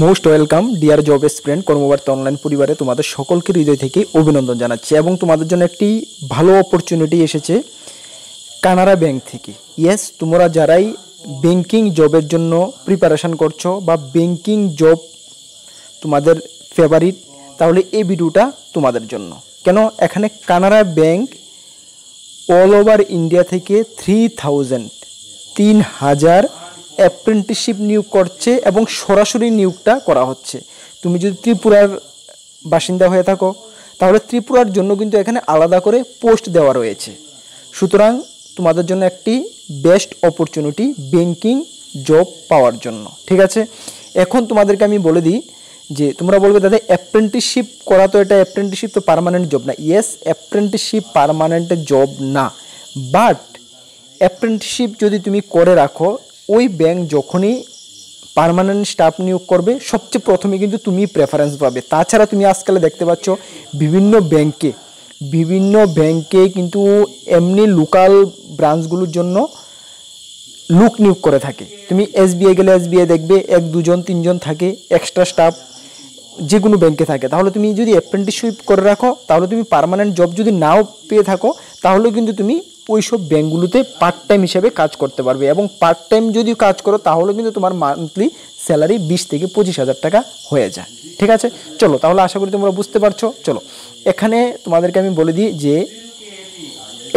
Most welcome dear job student Karmabarta online পরিবারে তোমাদের সকলকে হৃদয় থেকে অভিনন্দন জানাচ্ছি এবং তোমাদের জন্য একটি ভালো অপরচুনিটি এসেছে কানাড়া ব্যাংক থেকে। ইয়েস, তোমরা যারাই ব্যাংকিং জবের জন্য প্রিপারেশন করছো বা ব্যাংকিং জব তোমাদের ফেভারিট, তাহলে এই ভিডিওটা তোমাদের জন্য। কেন, এখানে Canara bank all over India থেকে 3000 অ্যাপ্রেন্টিসশিপ নিয়োগ করছে এবং সরাসরি নিয়োগটা করা হচ্ছে। তুমি যদি ত্রিপুরার বাসিন্দা হয়ে থাকো তাহলে ত্রিপুরার জন্য কিন্তু এখানে আলাদা করে পোস্ট দেওয়া রয়েছে। সুতরাং তোমাদের জন্য একটি বেস্ট অপরচুনিটি ব্যাংকিং জব পাওয়ার জন্য। ঠিক আছে, এখন তোমাদেরকে আমি বলে দিই যে তোমরা বলবে দাদা অ্যাপ্রেন্টিসশিপ করা তো, এটা অ্যাপ্রেন্টিসশিপ তো পার্মানেন্ট জব না। ইয়েস, অ্যাপ্রেন্টিসশিপ পার্মানেন্ট জব না, বাট অ্যাপ্রেন্টিসশিপ যদি তুমি করে রাখো, ওই ব্যাংক যখনই পার্মানেন্ট স্টাফ নিয়োগ করবে সবচেয়ে প্রথমে কিন্তু তুমি প্রেফারেন্স পাবে। তাছাড়া তুমি আজকাল দেখতে পাচ্ছ বিভিন্ন ব্যাংকে কিন্তু এমনি লোকাল ব্রাঞ্চগুলোর জন্য লোক নিয়োগ করে থাকে। তুমি এসবিআই গেলে এসবিআই দেখবে 1-2 3 থাকে এক্সট্রা স্টাফ, যে কোনো ব্যাংকে থাকে। তাহলে তুমি যদি অ্যাপ্রেন্টিসশিপ করে রাখো তাহলে তুমি পার্মানেন্ট জব যদি নাও পেয়ে থাকো তাহলে কিন্তু তুমি ওই সব ব্যাঙ্কগুলোতে পার্ট টাইম হিসেবে কাজ করতে পারবে। এবং পার্ট টাইম যদি কাজ করো তাহলে কিন্তু তোমার মান্থলি স্যালারি 20 থেকে 25,000 টাকা হয়ে যায়। ঠিক আছে, চলো তাহলে আশা করি তোমরা বুঝতে পারছো। চলো এখানে তোমাদেরকে আমি বলে দিই যে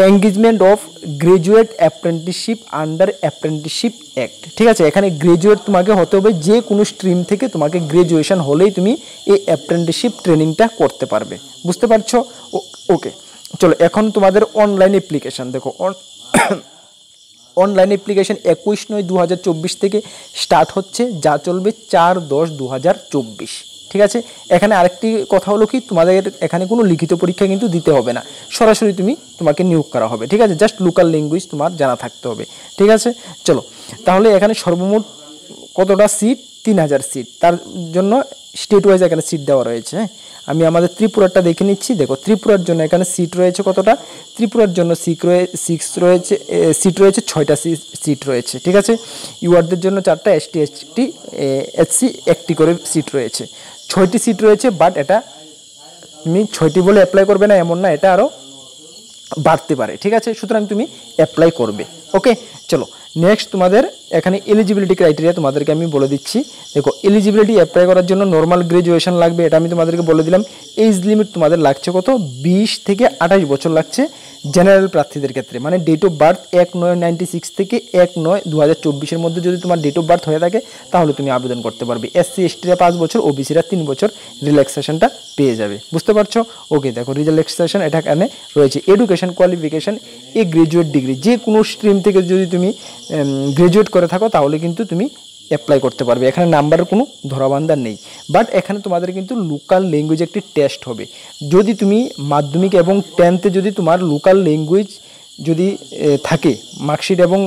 engagement of graduate apprenticeship under apprenticeship act. ঠিক আছে, এখানে গ্রাজুয়েট তোমাকে হতে হবে, যে কোনো স্ট্রিম থেকে তোমাকে গ্রাজুয়েশন হলেই তুমি এই অ্যাপ্রেন্টিসশিপ ট্রেনিংটা করতে পারবে। বুঝতে পারছো? ওকে, চলো এখন তোমাদের অনলাইন অ্যাপ্লিকেশান দেখো। অনলাইন অ্যাপ্লিকেশান 21/9/2024 থেকে স্টার্ট হচ্ছে, যা চলবে 4/10/2024। ঠিক আছে, এখানে আরেকটি কথা হলো কি, তোমাদের এখানে কোনো লিখিত পরীক্ষা কিন্তু দিতে হবে না, সরাসরি তোমাকে নিয়োগ করা হবে। ঠিক আছে, জাস্ট লোকাল ল্যাঙ্গুয়েজ তোমার জানা থাকতে হবে। ঠিক আছে, চলো তাহলে এখানে সর্বমোট কতটা সিট? 3000 সিট। তার জন্য স্টেট ওয়াইজ এখানে সিট দেওয়া রয়েছে। আমি আমাদের ত্রিপুরাটা দেখে নিচ্ছি। দেখো ত্রিপুরার জন্য এখানে সিট রয়েছে কতটা? ত্রিপুরার জন্য সিট রয়েছে 6টা সিট রয়েছে। ঠিক আছে, ইউআরদের জন্য 4টা, এসটি এসসি 1টি করে সিট রয়েছে। 6টি সিট রয়েছে, বাট এটা তুমি 6টি বলে অ্যাপ্লাই করবে না এমন না, এটা আরও বাড়তে পারে। ঠিক আছে, সুতরাং তুমি অ্যাপ্লাই করবে। ওকে, চলো নেক্সট তোমাদের এখানে এলিজিবিলিটি ক্রাইটেরিয়া তোমাদেরকে আমি বলে দিচ্ছি। দেখো এলিজিবিলিটি অ্যাপ্লাই করার জন্য নর্মাল গ্রাজুয়েশন লাগবে, এটা আমি তোমাদেরকে বলে দিলাম। এজ লিমিট তোমাদের লাগছে কত? 20 থেকে 28 বছর লাগছে জেনারেল প্রার্থীদের ক্ষেত্রে। মানে ডেট অফ বার্থ 1/9/96 থেকে 1/9/2024 মধ্যে যদি তোমার ডেট অফ বার্থ হয়ে থাকে তাহলে তুমি আবেদন করতে পারবে। এসসি এসটিরা 5 বছর, ওবিসিরা 3 বছর রিল্যাক্সেশনটা পেয়ে যাবে। বুঝতে পারছো? ওকে, দেখো রিল্যাক্সেশন এটা এখানে রয়েছে। এডুকেশন কোয়ালিফিকেশান এ গ্রাজুয়েট ডিগ্রি, যে কোনো স্ট্রিম থেকে যদি তুমি গ্রাজুয়েট করে থাকো তাহলে কিন্তু তুমি অ্যাপ্লাই করতে পারবে। এখানে নাম্বারের কোনো ধরাবান্ধা নেই, বাট এখানে তোমাদের কিন্তু লোকাল ল্যাঙ্গুয়েজ একটি টেস্ট হবে। যদি তুমি মাধ্যমিক এবং 10th যদি তোমার লোকাল ল্যাঙ্গুয়েজ যদি থাকে, মার্কশিট এবং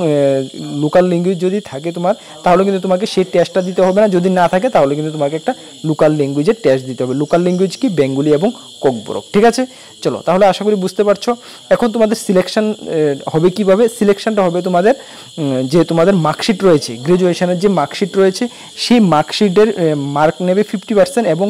লোকাল ল্যাঙ্গুয়েজ যদি থাকে তোমার, তাহলে কিন্তু তোমাকে সেই টেস্টটা দিতে হবে না। যদি না থাকে তাহলে কিন্তু তোমাকে একটা লোকাল ল্যাঙ্গুয়েজের টেস্ট দিতে হবে। লোকাল ল্যাঙ্গুয়েজ কি? বেঙ্গলি এবং কোকবরক। ঠিক আছে, চলো তাহলে আশা করি বুঝতে পারছো। এখন তোমাদের সিলেকশন হবে কিভাবে? সিলেকশনটা হবে তোমাদের যে তোমাদের মার্কশিট রয়েছে, গ্রাজুয়েশনের যে মার্কশিট রয়েছে সেই মার্কশিটের মার্ক নেবে 50% এবং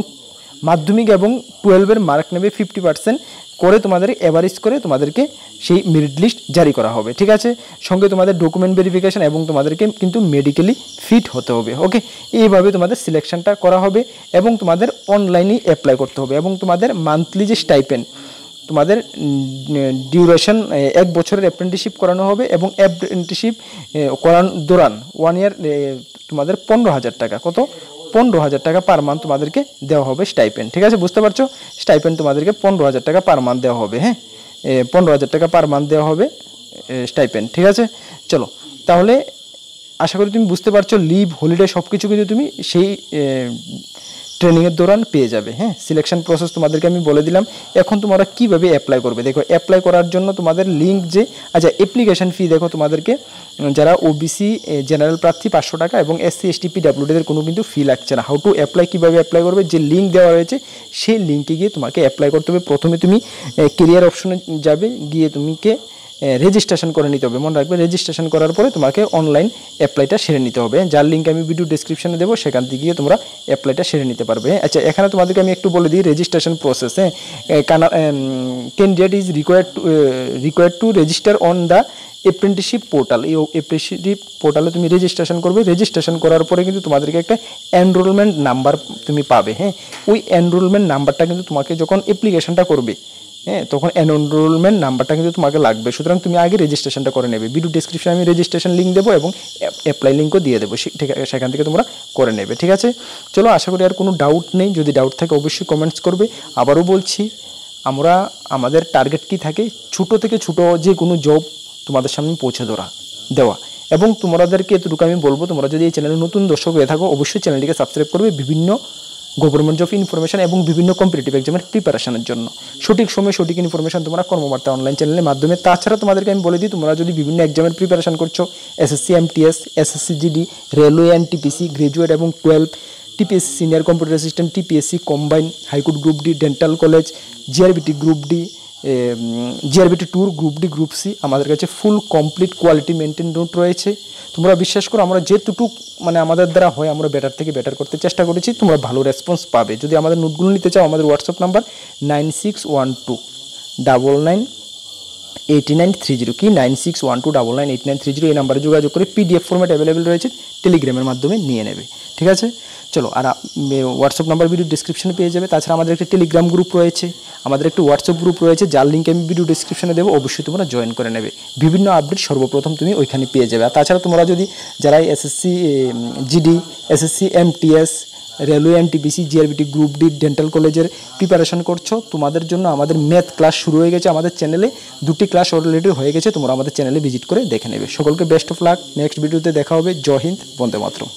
মাধ্যমিক এবং 12-এর মার্ক নেবে 50% করে তোমাদের এভারেজ করে তোমাদেরকে সেই মেরিট লিস্ট জারি করা হবে। ঠিক আছে, সঙ্গে তোমাদের ডকুমেন্ট ভেরিফিকেশন এবং তোমাদেরকে কিন্তু মেডিকেলি ফিট হতে হবে। ওকে, এইভাবে তোমাদের সিলেকশনটা করা হবে এবং তোমাদের অনলাইনেই অ্যাপ্লাই করতে হবে। এবং তোমাদের মান্থলি যে স্টাইপেন্ড, তোমাদের ডিউরেশন 1 বছরের অ্যাপ্রেন্টিসশিপ করানো হবে এবং অ্যাপ্রেন্টিসশিপ করানোর দৌরান 1 ইয়ার তোমাদের 15,000 টাকা, কত? 15,000 টাকা পার মান্থ তোমাদেরকে দেওয়া হবে স্টাইপেন্ড। ঠিক আছে, বুঝতে পারছো? স্টাইপেন্ড তোমাদেরকে 15,000 টাকা পার মান্থ দেওয়া হবে। হ্যাঁ, 15,000 টাকা পার মান্থ দেওয়া হবে স্টাইপেন্ড। ঠিক আছে, চলো তাহলে আশা করি তুমি বুঝতে পারছো। লিভ, হলিডে সব কিছু কিন্তু তুমি সেই ট্রেনিংয়ের দৌরান পেয়ে যাবে। হ্যাঁ, সিলেকশন প্রসেস তোমাদেরকে আমি বলে দিলাম। এখন তোমরা কীভাবে অ্যাপ্লাই করবে? দেখো অ্যাপ্লাই করার জন্য তোমাদের লিঙ্ক যে, আচ্ছা অ্যাপ্লিকেশান ফি দেখো তোমাদেরকে যারা ওবিসি জেনারেল প্রার্থী 500 টাকা এবং এসসি এসটি পিডাব্লিউডিদের কোনো কিন্তু ফি লাগছে না। হাউ টু অ্যাপ্লাই, কীভাবে অ্যাপ্লাই করবে? যে লিঙ্ক দেওয়া রয়েছে সেই লিঙ্কে গিয়ে তোমাকে অ্যাপ্লাই করতে হবে। প্রথমে তুমি কেরিয়ার অপশনে যাবে, গিয়ে রেজিস্ট্রেশন করে নিতে হবে। মনে রাখবে রেজিস্ট্রেশন করার পরে তোমাকে অনলাইন অ্যাপ্লাইটা সেরে নিতে হবে, যার লিঙ্ক আমি ভিডিও ডেসক্রিপশনে দেবো, সেখান থেকে গিয়ে তোমরা অ্যাপ্লাইটা সেরে নিতে পারবে। আচ্ছা, এখানে তোমাদেরকে আমি একটু বলে দিই registration process. Candidate is required to register on the apprenticeship portal. এই অ্যাপ্রেন্টিসশিপ পোর্টালে তুমি রেজিস্ট্রেশন করবে। রেজিস্ট্রেশন করার পরে কিন্তু তোমাদেরকে একটা এনরোলমেন্ট নাম্বার তুমি পাবে। হ্যাঁ, ওই এনরোলমেন্ট নাম্বারটা কিন্তু তোমাকে যখন অ্যাপ্লিকেশনটা করবে, হ্যাঁ, তখন এনরোলমেন্ট নাম্বারটা কিন্তু তোমাকে লাগবে। সুতরাং তুমি আগে রেজিস্ট্রেশনটা করে নেবে। ভিডিও ডেসক্রিপশনে আমি রেজিস্ট্রেশন লিঙ্ক দেবো এবং অ্যাপ্লাই লিঙ্কও দিয়ে দেবো, ঠিক আছে, সেখান থেকে তোমরা করে নেবে। ঠিক আছে, চলো, আশা করি আর কোনো ডাউট নেই। যদি ডাউট থাকে অবশ্যই কমেন্টস করবে। আবারও বলছি, আমাদের টার্গেট কি থাকে, ছোট থেকে ছোট যে কোনো জব তোমাদের সামনে পৌঁছে দেওয়া। এবং তোমাদেরকে এতটুকু আমি বলবো, তোমরা যদি এই চ্যানেলে নতুন দর্শক হয়ে থাকো অবশ্যই চ্যানেলটিকে সাবস্ক্রাইব করবে বিভিন্ন গভর্নমেন্ট জব ইনফরমেশন এবং বিভিন্ন কম্পিটিটিভ এক্সামের প্রিপারেশনের জন্য। সঠিক সময় সঠিক ইনফরমেশন তোমরা কর্মবার্তা অনলাইন চ্যানেলের মাধ্যমে। তাছাড়া তোমাদেরকে আমি বলে দিই, তোমরা যদি বিভিন্ন এক্সামের প্রিপারেশন করছো, SSC MTS, SSC GD, railway NTPC, graduate এবং 12, TPSC senior computer assistant, TPSC combined, high court group D, dental college, GRBT group D, জিআরবিটি ট্যুর, গ্রুপ ডি, গ্রুপ সি, আমাদের কাছে full complete quality maintain note রয়েছে। তোমরা বিশ্বাস করো, আমরা যেটুকু আমাদের দ্বারা হয় আমরা বেটার থেকে বেটার করতে চেষ্টা করেছি। তোমরা ভালো রেসপন্স পাবে। যদি আমাদের নোটগুলো নিতে চাও, আমাদের হোয়াটসঅ্যাপ নাম্বার 9612998930 কি 9612998930, এই নাম্বারে যোগাযোগ করে PDF ফরম্যাট অ্যাভেলেবেল রয়েছে, টেলিগ্রামের মাধ্যমে নিয়ে নেবে। ঠিক আছে, চলো, আর হোয়াটসঅ্যাপ নাম্বার ভিডিও ডিসক্রিপশনে পেয়ে যাবে। তাছাড়া আমাদের একটা টেলিগ্রাম গ্রুপ রয়েছে, আমাদের একটা হোয়াটসঅ্যাপ গ্রুপ রয়েছে, যার লিঙ্ক আমি ভিডিও ডিসক্রিপশনে দেবো, অবশ্যই তোমরা জয়েন করে নেবে। বিভিন্ন আপডেট সর্বপ্রথম তুমি ওইখানে পেয়ে যাবে। আর তাছাড়া তোমরা যদি যারা SSC GD, SSC MTS, railway NTPC, GRBT group D, dental কলেজের প্রিপারেশন করছো, তোমাদের জন্য আমাদের ম্যাথ ক্লাস শুরু হয়ে গেছে। আমাদের চ্যানেলে 2টি ক্লাস অলরেডি হয়ে গেছে, তোমরা আমাদের চ্যানেলে ভিজিট করে দেখে নেবে। সকলকে বেস্ট অফ লাক। নেক্সট ভিডিওতে দেখা হবে। জয় হিন্দ, বন্দে মাতরম।